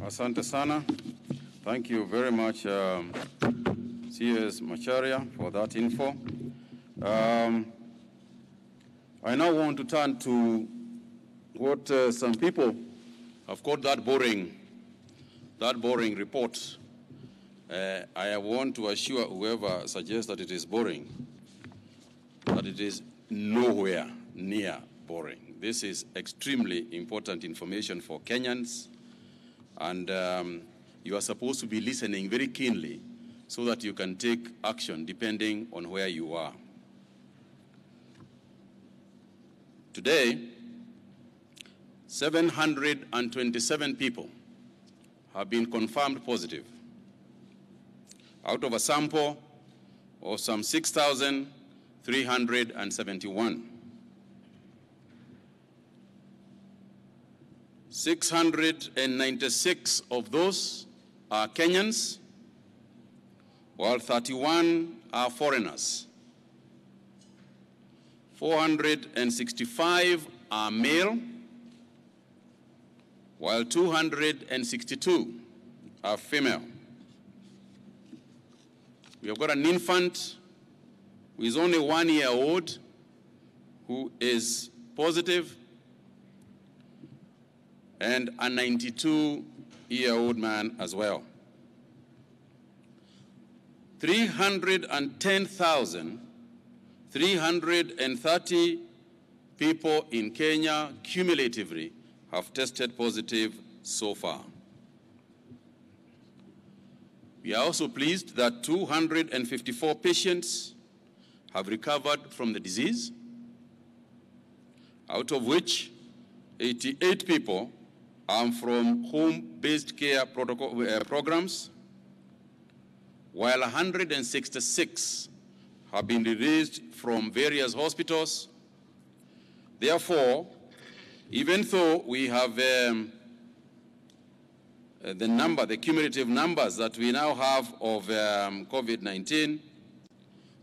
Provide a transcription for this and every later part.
Asante sana. Thank you very much, CS Macharia, for that info. I now want to turn to what some people have called that boring report. I want to assure whoever suggests that it is boring, that it is nowhere near boring. This is extremely important information for Kenyans, and you are supposed to be listening very keenly so that you can take action depending on where you are. Today, 727 people have been confirmed positive out of a sample of some 6,371. 696 of those are Kenyans, while 31 are foreigners. 465 are male, while 262 are female. We have got an infant who is only 1 year old who is positive, and a 92-year-old man as well. 310,330 people in Kenya cumulatively have tested positive so far. We are also pleased that 254 patients have recovered from the disease, out of which 88 people are from home-based care programs, while 166 have been released from various hospitals. Therefore, even though we have the cumulative numbers that we now have of COVID-19,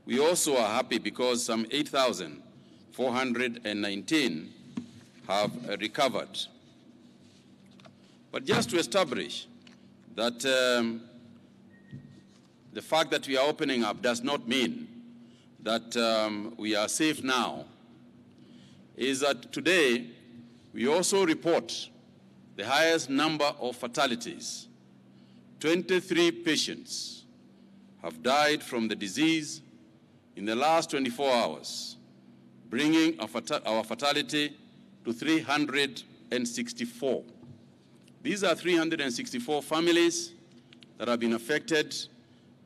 we also are happy because some 8,419 have recovered. But just to establish that the fact that we are opening up does not mean that we are safe now, is that today we also report the highest number of fatalities. 23 patients have died from the disease in the last 24 hours, bringing our fatality to 364. These are 364 families that have been affected,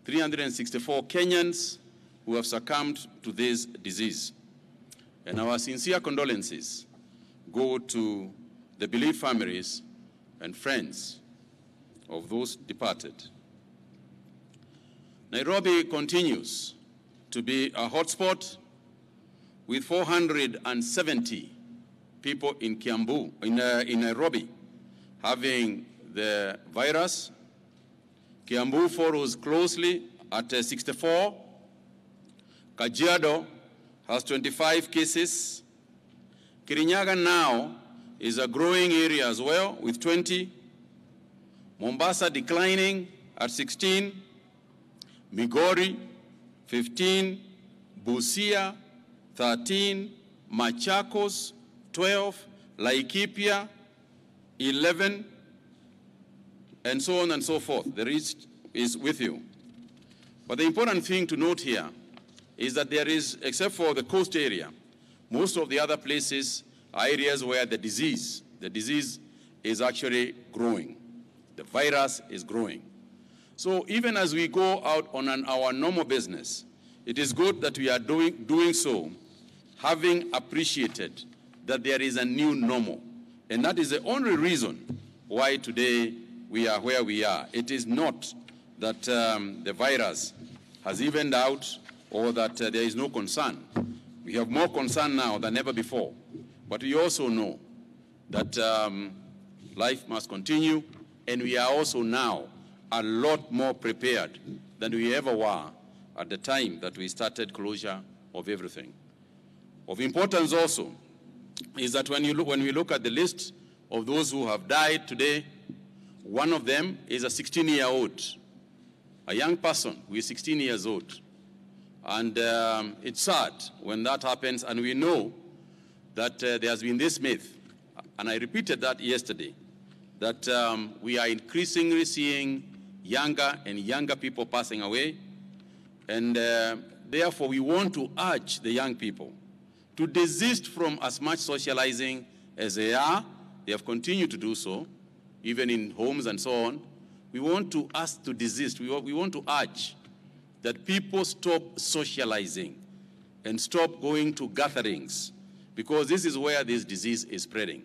364 Kenyans who have succumbed to this disease. And our sincere condolences go to the bereaved families and friends of those departed. Nairobi continues to be a hotspot with 470 people in Kiambu, in Nairobi, having the virus. Kiambu follows closely at 64. Kajiado has 25 cases. Kirinyaga now is a growing area as well with 20. Mombasa declining at 16. Migori, 15. Busia, 13. Machakos, 12. Laikipia, 11, and so on and so forth. The list is with you. But the important thing to note here is that there is, except for the coast area, most of the other places are areas where the disease is actually growing. The virus is growing. So even as we go out on our normal business, it is good that we are doing so, having appreciated that there is a new normal. And that is the only reason why today we are where we are. It is not that the virus has evened out or that there is no concern. We have more concern now than ever before. But we also know that life must continue, and we are also now a lot more prepared than we ever were at the time that we started closure of everything. Of importance also is that when we look at the list of those who have died today, One of them is a 16-year-old, a young person who is 16 years old. And it's sad when that happens, and we know that there has been this myth, and I repeated that yesterday, that we are increasingly seeing younger and younger people passing away, and therefore we want to urge the young people to desist from as much socializing as they are. They have continued to do so, even in homes and so on. We want to ask to desist. We want to urge that people stop socializing and stop going to gatherings, because this is where this disease is spreading.